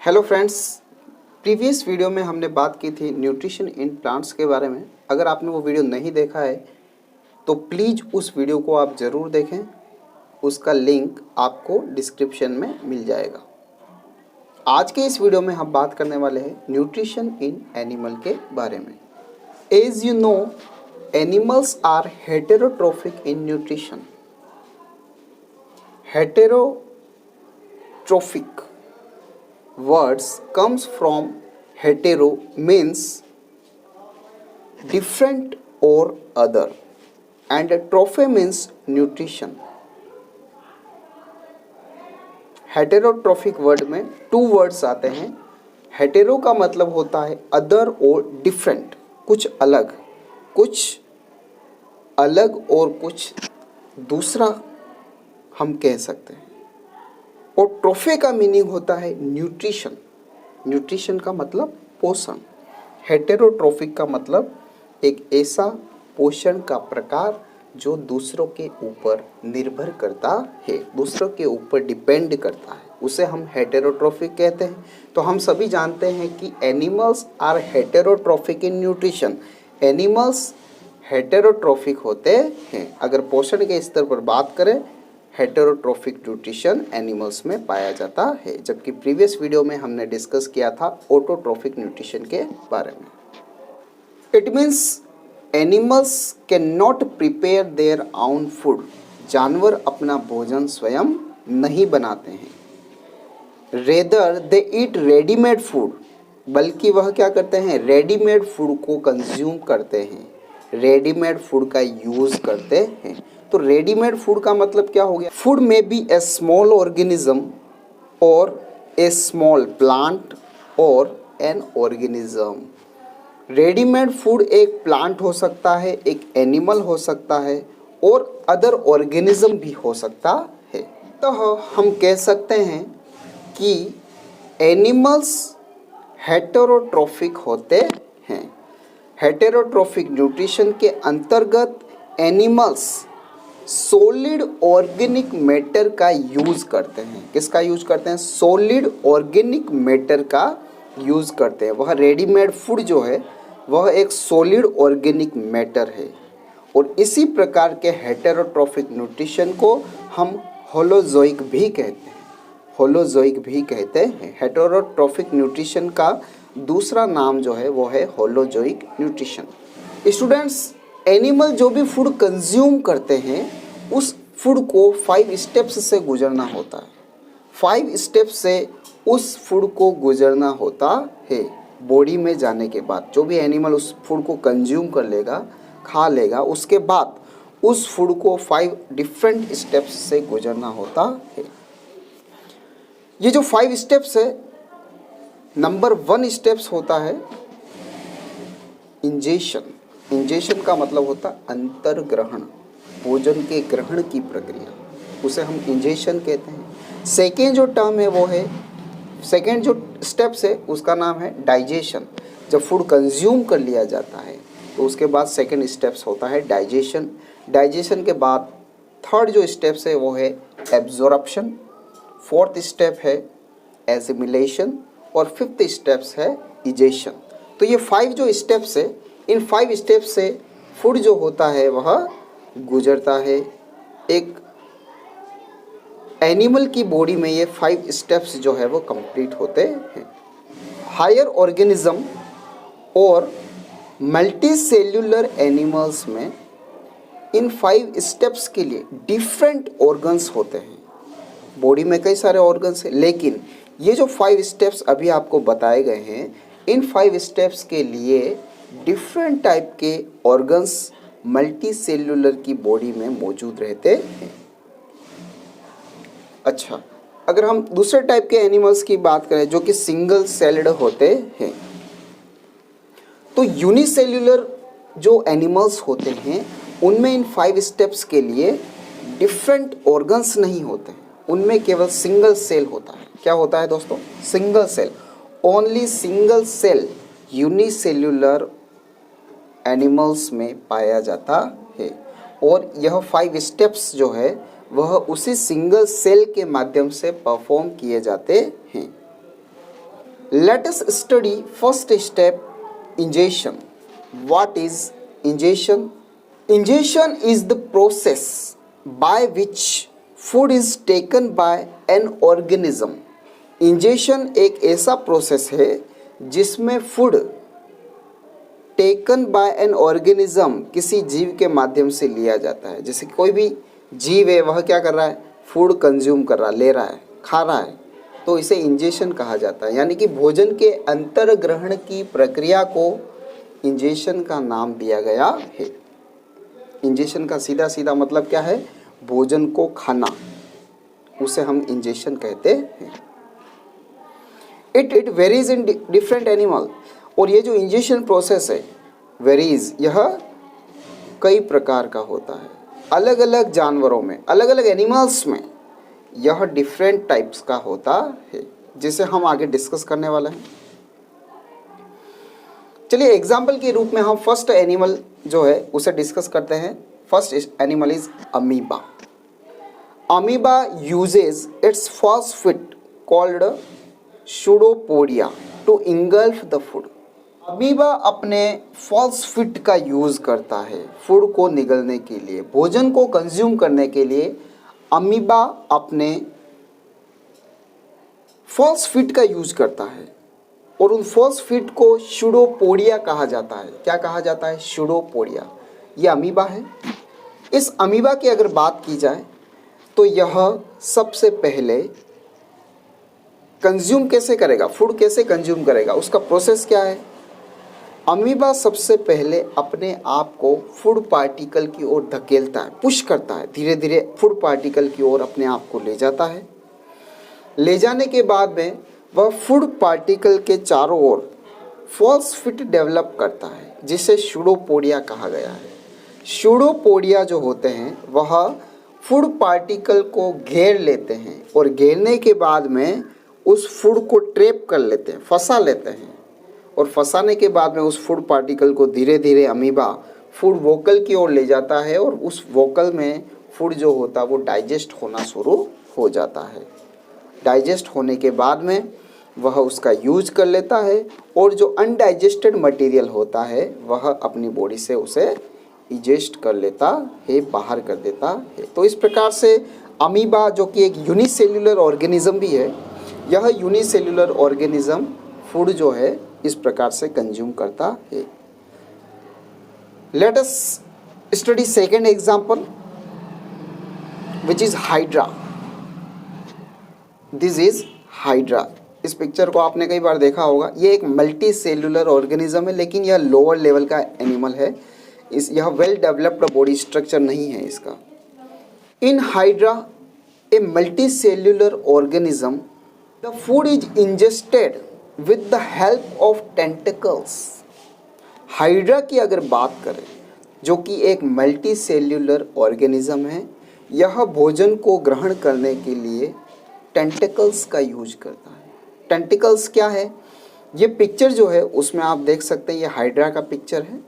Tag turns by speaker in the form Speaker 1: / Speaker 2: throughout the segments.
Speaker 1: Hello friends, previous video में हमने बात की थी न्यूट्रिशन इन प्लांट्स के बारे में। अगर आपने वो वीडियो नहीं देखा है तो प्लीज़ उस वीडियो को आप ज़रूर देखें। उसका लिंक आपको डिस्क्रिप्शन में मिल जाएगा। आज के इस वीडियो में हम बात करने वाले हैं न्यूट्रिशन इन एनिमल के बारे में। As you know, animals are heterotrophic in nutrition. Heterotrophic words comes from hetero means different or other and trophy means nutrition. Heterotrophic word में टू वर्ड्स आते हैं। हेटेरो का मतलब होता है अदर और डिफरेंट, कुछ अलग और कुछ दूसरा हम कह सकते हैं। और ट्रोफे का मीनिंग होता है न्यूट्रिशन। न्यूट्रिशन का मतलब पोषण। हेटेरोट्रोफिक का मतलब एक ऐसा पोषण का प्रकार जो दूसरों के ऊपर निर्भर करता है, दूसरों के ऊपर डिपेंड करता है, उसे हम हेटेरोट्रोफिक कहते हैं। तो हम सभी जानते हैं कि animals are heterotrophic in nutrition. Animals heterotrophic होते हैं। अगर पोषण के स्तर पर बात करें, हेटेरोट्रोफिक न्यूट्रिशन एनिमल्स में पाया जाता है, जबकि प्रीवियस वीडियो में हमने डिस्कस किया था ऑटोट्रोफिक न्यूट्रिशन के बारे में। It means animals can not prepare their own food. जानवर अपना भोजन स्वयं नहीं बनाते हैं। रेदर दे ईट रेडीमेड फूड, बल्कि वह क्या करते हैं, रेडीमेड फूड को कंज्यूम करते हैं, रेडीमेड फूड का यूज करते हैं। तो रेडीमेड फूड का मतलब क्या हो गया? फूड में बी ए स्मॉल ऑर्गेनिज्म और ए स्मॉल प्लांट और एन ऑर्गेनिज्म। रेडीमेड फूड एक प्लांट हो सकता है, एक एनिमल हो सकता है और अदर ऑर्गेनिज्म भी हो सकता है। तो हम कह सकते हैं कि एनिमल्स हेटेरोट्रोफिक होते हैं। हेटेरोट्रोफिक न्यूट्रिशन के अंतर्गत एनिमल्स सॉलिड ऑर्गेनिक मैटर का यूज करते हैं। किसका यूज करते हैं? सॉलिड ऑर्गेनिक मैटर का यूज करते हैं। वह रेडीमेड फूड जो है वह एक सॉलिड ऑर्गेनिक मैटर है। और इसी प्रकार के हेटेरोट्रोफिक न्यूट्रिशन को हम होलोजोइक भी कहते हैं। होलोजोइक भी कहते हैं। हेटेरोट्रोफिक न्यूट्रिशन का दूसरा नाम जो है वो है होलोजोइक न्यूट्रिशन। स्टूडेंट्स, एनिमल जो भी फूड कंज्यूम करते हैं उस फूड को 5 स्टेप्स से गुजरना होता है। 5 स्टेप्स से उस फूड को गुजरना होता है। बॉडी में जाने के बाद जो भी एनिमल उस फूड को कंज्यूम कर लेगा, खा लेगा, उसके बाद उस फूड को 5 डिफरेंट स्टेप्स से गुजरना होता है। ये जो 5 स्टेप्स है, नंबर 1 स्टेप्स होता है इंजेशन। इंजेशन का मतलब होता है अंतर्ग्रहण, भोजन के ग्रहण की प्रक्रिया, उसे हम इंजेशन कहते हैं। सेकेंड जो टर्म है वो है, सेकेंड जो स्टेप्स है उसका नाम है डाइजेशन। जब फूड कंज्यूम कर लिया जाता है तो उसके बाद सेकेंड स्टेप्स होता है डाइजेशन। डाइजेशन के बाद थर्ड जो स्टेप्स है वो है एब्जॉर्प्शन, फोर्थ स्टेप है एसिमिलेशन और फिफ्थ स्टेप्स है इजेशन। तो ये 5 जो स्टेप्स है, इन 5 स्टेप्स से फूड जो होता है वह गुजरता है। एक एनिमल की बॉडी में ये 5 स्टेप्स जो है वो कंप्लीट होते हैं। हायर ऑर्गेनिज्म और मल्टी सेल्यूलर एनिमल्स में इन 5 स्टेप्स के लिए डिफरेंट ऑर्गन्स होते हैं। बॉडी में कई सारे ऑर्गन्स हैं, लेकिन ये जो 5 स्टेप्स अभी आपको बताए गए हैं, इन 5 स्टेप्स के लिए डिफरेंट टाइप के ऑर्गन्स मल्टी सेल्यूलर की बॉडी में मौजूद रहते हैं। अच्छा, अगर हम दूसरे टाइप के एनिमल्स की बात करें जो कि सिंगल सेल्ड होते हैं, तो यूनिसेल्यूलर जो एनिमल्स होते हैं उनमें इन 5 स्टेप्स के लिए डिफरेंट ऑर्गन्स नहीं होते हैं, उनमें केवल सिंगल सेल होता है। क्या होता है दोस्तों? Single cell. Only single cell unicellular animals में पाया जाता है। और यह 5 स्टेप्स जो है वह उसी सिंगल सेल के माध्यम से परफॉर्म किए जाते हैं। Let us study first step, ingestion. What is ingestion? Ingestion is the process by which food is taken by an organism. Ingestion एक ऐसा प्रोसेस है जिसमें food taken by an organism किसी जीव के माध्यम से लिया जाता है। जैसे कोई भी जीव है वह क्या कर रहा है, फूड कंज्यूम कर रहा है, ले रहा है, खा रहा है, तो इसे इंजेशन कहा जाता है। यानी कि भोजन के अंतर्ग्रहण की प्रक्रिया को इंजेशन का नाम दिया गया है। इंजेशन का सीधा सीधा मतलब क्या है, भोजन को खाना, उसे हम इंजेशन कहते हैं। It varies in different animal. और ये जो इंजेशन प्रोसेस है वेरीज, यह कई प्रकार का होता है। अलग अलग जानवरों में, अलग अलग एनिमल्स में यह डिफरेंट टाइप्स का होता है, जिसे हम आगे डिस्कस करने वाले हैं। चलिए एग्जाम्पल के रूप में हम फर्स्ट एनिमल जो है उसे डिस्कस करते हैं। First animal is amoeba. Amoeba uses its first feet called pseudopodia to engulf the food. Amoeba अपने फॉल्स फिट का यूज करता है फूड को निगलने के लिए, भोजन को कंज्यूम करने के लिए अमीबा अपने फॉल्स फिट का यूज करता है। और उन फॉल्स फिट को सूडोपोडिया कहा जाता है। क्या कहा जाता है, सूडोपोडिया। यह अमीबा है। इस अमीबा की अगर बात की जाए तो यह सबसे पहले कंज्यूम कैसे करेगा, फूड कैसे कंज्यूम करेगा, उसका प्रोसेस क्या है। अमीबा सबसे पहले अपने आप को फूड पार्टिकल की ओर धकेलता है, पुश करता है, धीरे धीरे फूड पार्टिकल की ओर अपने आप को ले जाता है। ले जाने के बाद में वह फूड पार्टिकल के चारों ओर फॉल्स फिट डेवलप करता है, जिसे सूडोपोडिया कहा गया है। सूडोपोडिया जो होते हैं वह फूड पार्टिकल को घेर लेते हैं और घेरने के बाद में उस फूड को ट्रैप कर लेते हैं, फंसा लेते हैं। और फंसाने के बाद में उस फूड पार्टिकल को धीरे धीरे अमीबा फूड वोकल की ओर ले जाता है और उस वोकल में फूड जो होता है वो डाइजेस्ट होना शुरू हो जाता है। डाइजेस्ट होने के बाद में वह उसका यूज कर लेता है और जो अनडाइजेस्टेड मटेरियल होता है वह अपनी बॉडी से उसे इजेस्ट कर लेता है, बाहर कर देता है। तो इस प्रकार से अमीबा जो कि एक यूनिसेल्युलर ऑर्गेनिज्म भी है, यह यूनिसेल्युलर ऑर्गेनिज्म फूड जो है इस प्रकार से कंज्यूम करता है। Let us study second example which is hydra. This is hydra. इस पिक्चर को आपने कई बार देखा होगा। ये एक मल्टी सेल्युलर ऑर्गेनिज्म है, लेकिन यह लोअर लेवल का एनिमल है। यह वेल डेवलप्ड बॉडी स्ट्रक्चर नहीं है इसका। In hydra a multi cellular organism, the food is ingested with the help of tentacles। Hydra की अगर बात करें, जो कि एक मल्टी सेल्युलर ऑर्गेनिज्म है, यह भोजन को ग्रहण करने के लिए टेंटिकल्स का यूज करता है। टेंटिकल्स क्या है, ये पिक्चर जो है उसमें आप देख सकते हैं, ये हाइड्रा का पिक्चर है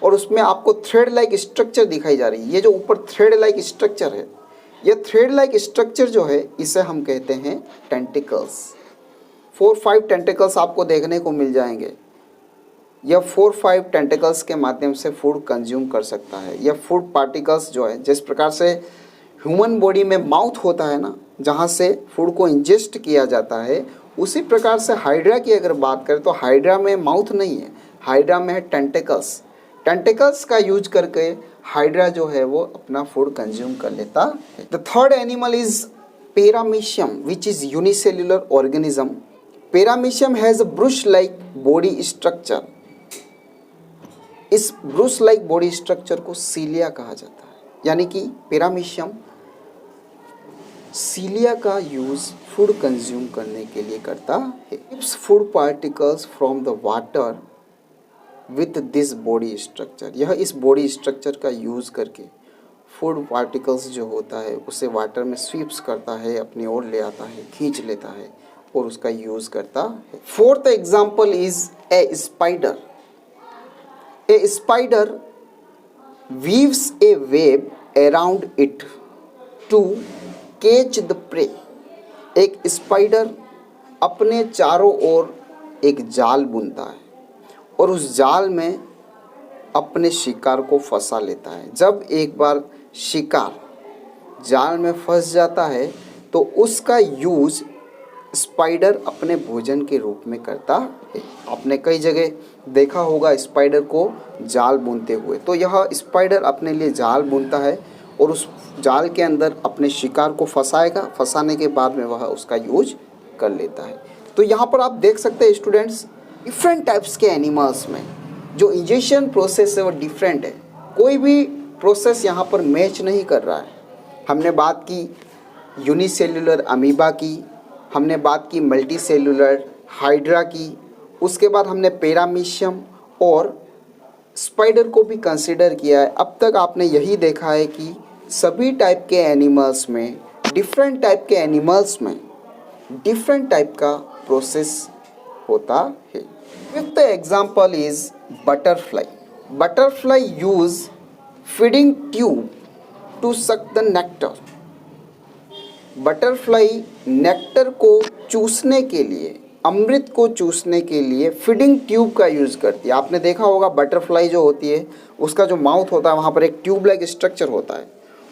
Speaker 1: और उसमें आपको थ्रेड लाइक स्ट्रक्चर दिखाई जा रही है। ये जो ऊपर थ्रेड लाइक स्ट्रक्चर है, यह थ्रेड लाइक स्ट्रक्चर जो है इसे हम कहते हैं टेंटिकल्स। 4-5 टेंटिकल्स आपको देखने को मिल जाएंगे। यह 4-5 टेंटिकल्स के माध्यम से फूड कंज्यूम कर सकता है। यह फूड पार्टिकल्स जो है, जिस प्रकार से ह्यूमन बॉडी में माउथ होता है ना, जहाँ से फूड को इंजेस्ट किया जाता है, उसी प्रकार से हाइड्रा की अगर बात करें तो हाइड्रा में माउथ नहीं है, हाइड्रा में है टेंटिकल्स। टेंटिकल्स का यूज करके हाइड्रा जो है वो अपना फूड कंज्यूम कर लेता है। The third animal is paramecium which is unicellular organism. Paramecium has a brush like body structure. इस ब्रुश लाइक बॉडी स्ट्रक्चर को सीलिया कहा जाता है। यानी कि पैरामीशियम सीलिया का यूज फूड कंज्यूम करने के लिए करता है। Keeps food particles from the water with this body structure. यह इस बॉडी स्ट्रक्चर का यूज करके फूड पार्टिकल्स जो होता है उसे वाटर में स्वीप्स करता है, अपनी ओर ले आता है, खींच लेता है और उसका यूज करता है। Fourth example is a spider. A spider weaves a web around it to catch the prey. एक स्पाइडर अपने चारों ओर एक जाल बुनता है और उस जाल में अपने शिकार को फंसा लेता है। जब एक बार शिकार जाल में फंस जाता है तो उसका यूज़ स्पाइडर अपने भोजन के रूप में करता है। आपने कई जगह देखा होगा स्पाइडर को जाल बुनते हुए। तो यह स्पाइडर अपने लिए जाल बुनता है और उस जाल के अंदर अपने शिकार को फंसाएगा। फंसाने के बाद में वह उसका यूज कर लेता है। तो यहाँ पर आप देख सकते हैं स्टूडेंट्स, डिफरेंट टाइप्स के एनिमल्स में जो इंजेक्शन प्रोसेस है वो डिफरेंट है। कोई भी प्रोसेस यहाँ पर मैच नहीं कर रहा है। हमने बात की यूनिसेल्युलर अमीबा की, हमने बात की मल्टी सेल्युलर हाइड्रा की, उसके बाद हमने पैरामीशियम और स्पाइडर को भी कंसिडर किया है। अब तक आपने यही देखा है कि सभी टाइप के एनिमल्स में, डिफरेंट टाइप के एनिमल्स में डिफरेंट टाइप का प्रोसेस होता है। Fifth example is butterfly. Butterfly use feeding tube to suck the nectar. Butterfly nectar को चूसने के लिए, अमृत को चूसने के लिए फीडिंग ट्यूब का यूज़ करती है। आपने देखा होगा बटरफ्लाई जो होती है उसका जो माउथ होता है वहाँ पर एक ट्यूब लाइक स्ट्रक्चर होता है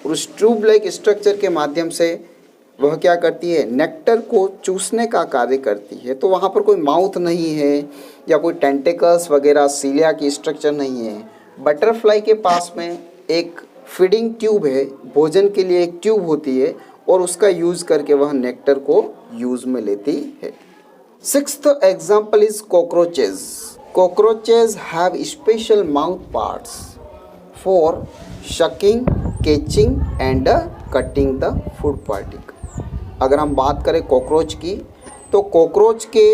Speaker 1: और उस ट्यूब लाइक स्ट्रक्चर के माध्यम से वह क्या करती है, नेक्टर को चूसने का कार्य करती है। तो वहाँ पर कोई माउथ नहीं है या कोई टेंटिकल्स वगैरह सीलिया की स्ट्रक्चर नहीं है। बटरफ्लाई के पास में एक फीडिंग ट्यूब है, भोजन के लिए एक ट्यूब होती है और उसका यूज़ करके वह नेक्टर को यूज़ में लेती है। Sixth example is cockroaches. Cockroaches have special mouth parts for sucking, catching and cutting the food particle. अगर हम बात करें कॉकरोच की तो कॉकरोच के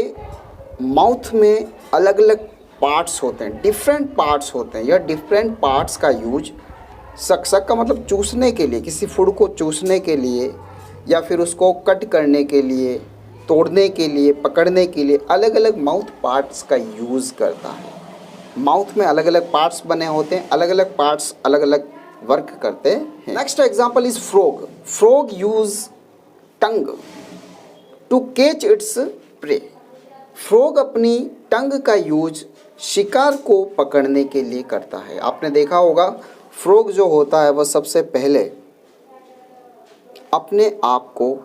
Speaker 1: माउथ में अलग अलग पार्ट्स होते हैं, डिफरेंट पार्ट्स होते हैं। यह डिफरेंट पार्ट्स का यूज शक का मतलब चूसने के लिए, किसी फूड को चूसने के लिए या फिर उसको कट करने के लिए, तोड़ने के लिए, पकड़ने के लिए अलग अलग माउथ पार्ट्स का यूज़ करता है। माउथ में अलग अलग पार्ट्स बने होते हैं, अलग अलग पार्ट्स अलग अलग वर्क करते हैं। Next example is frog. Frog use tongue to catch its prey. Frog अपनी टंग का यूज शिकार को पकड़ने के लिए करता है। आपने देखा होगा फ्रॉग जो होता है वह सबसे पहले अपने आप को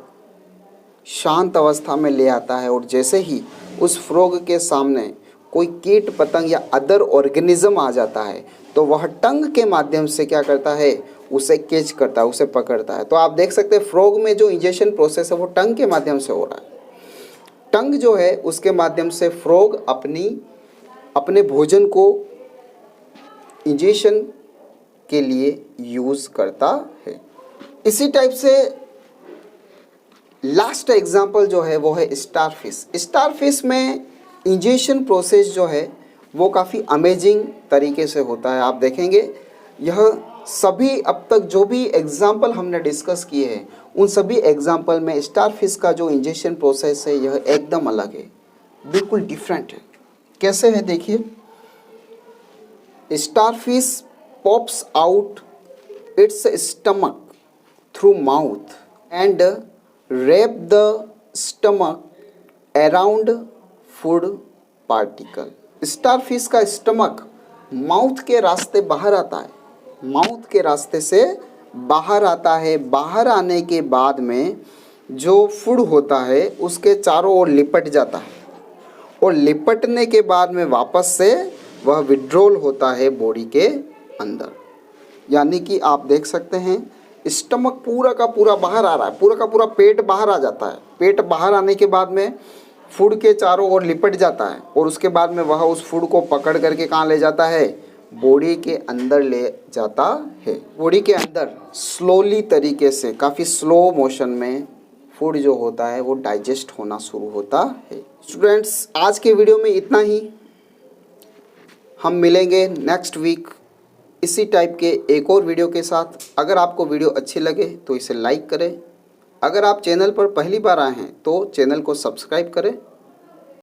Speaker 1: शांत अवस्था में ले आता है और जैसे ही उस फ्रॉग के सामने कोई कीट पतंग या अदर ऑर्गेनिज्म आ जाता है तो वह टंग के माध्यम से क्या करता है, उसे कैच करता है, उसे पकड़ता है। तो आप देख सकते हैं फ्रॉग में जो इंजेक्शन प्रोसेस है वो टंग के माध्यम से हो रहा है। टंग जो है उसके माध्यम से फ्रॉग अपने भोजन को इंजेक्शन के लिए यूज़ करता है। इसी टाइप से लास्ट एग्जाम्पल जो है वो है स्टारफिश। स्टारफिश में इंजेक्शन प्रोसेस जो है वो काफ़ी अमेजिंग तरीके से होता है। आप देखेंगे यह सभी अब तक जो भी एग्जाम्पल हमने डिस्कस किए हैं उन सभी एग्जाम्पल में स्टारफिश का जो इंजेक्शन प्रोसेस है यह एकदम अलग है, बिल्कुल डिफरेंट है। कैसे है देखिए, starfish pops out it's stomach through mouth and wrap the stomach around food particle. Starfish का स्टमक माउथ के रास्ते बाहर आता है, माउथ के रास्ते से बाहर आता है। बाहर आने के बाद में जो फूड होता है उसके चारों ओर लिपट जाता है और लिपटने के बाद में वापस से वह विड्रॉल होता है बॉडी के अंदर। यानी कि आप देख सकते हैं स्टमक पूरा का पूरा बाहर आ रहा है, पूरा का पूरा पेट बाहर आ जाता है। पेट बाहर आने के बाद में फूड के चारों ओर लिपट जाता है और उसके बाद में वह उस फूड को पकड़ करके कहाँ ले जाता है, बॉडी के अंदर ले जाता है। बॉडी के अंदर स्लोली तरीके से, काफ़ी स्लो मोशन में फूड जो होता है वो डाइजेस्ट होना शुरू होता है। स्टूडेंट्स आज के वीडियो में इतना ही। हम मिलेंगे नेक्स्ट वीक इसी टाइप के एक और वीडियो के साथ। अगर आपको वीडियो अच्छी लगे तो इसे लाइक करें। अगर आप चैनल पर पहली बार आए हैं तो चैनल को सब्सक्राइब करें